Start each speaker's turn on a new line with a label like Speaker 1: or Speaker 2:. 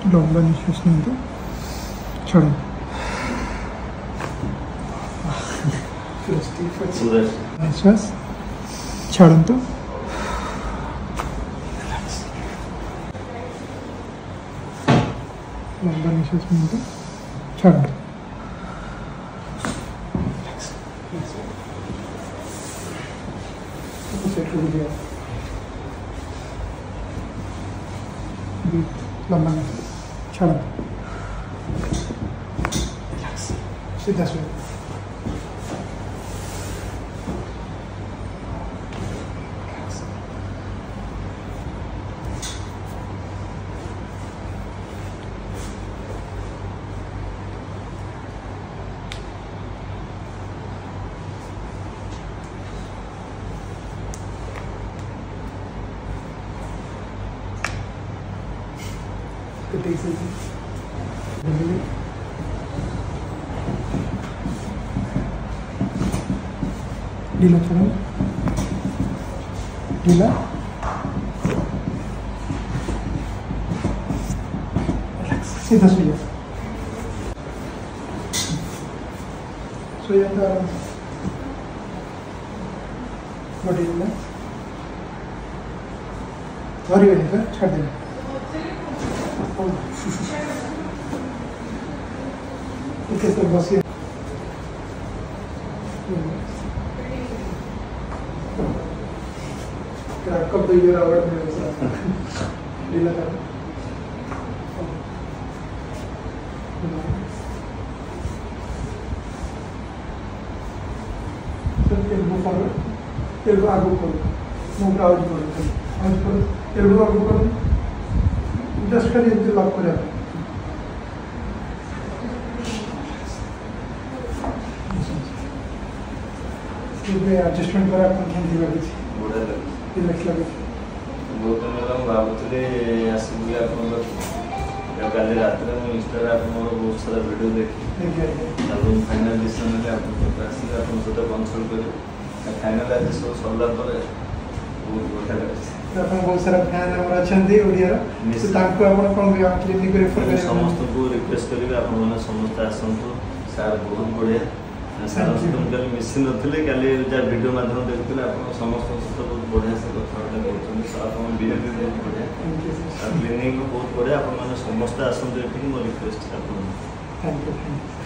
Speaker 1: लंबा निश्वास नियंतु छोड़ो निश्वास छोड़ो लंबा निश्वास नियंतु छोड़ो लंबा छोड़ो सीधा सो ढीला छोड़ो ढीला सीधा सो जाओ आराम से बॉडी ढीला धरी हुई है छोड़ देना कैसे बसिए कब तो ये रावण में ढीला कर एल्बो फॉरवर्ड एल्बो आगे करो मुंह आउट करो एल्बो आगे करो जस्ट खाली एंट्री लॉक कर एडजस्टमेंट करा अपन केंती लगे
Speaker 2: बड़ा लगे
Speaker 1: रिलैक्स लगे
Speaker 2: बहुत मतलब भावुले आसबुले आप कल रात में मुझे इंस्टाग्राम मोर बहुत सारा वीडियो देखी फाइनाल डिसीजन है आप सहित कनसल्ट कर फाइनाल आज सब सरला बहुत बढ़िया लगे
Speaker 1: बहुत सारा फैन हमरा छंदी ओडिया से ताको आपण कोन क्लिनिक रेफर करे
Speaker 2: समस्त को रिक्वेस्ट करिवे आपण माने समस्त आसंतु सार बहुत बढ़िया सार तुमकल मिसिन नथिले काले जा वीडियो माध्यम देखथिले आपण समस्त सहित बहुत बढ़िया से कथा कहउछन सार हम बिहेवियर बहुत बढ़िया क्लिनिक बहुत बढ़िया आपण माने समस्त आसंतु एठी मो रिक्वेस्ट आपण
Speaker 1: थैंक यू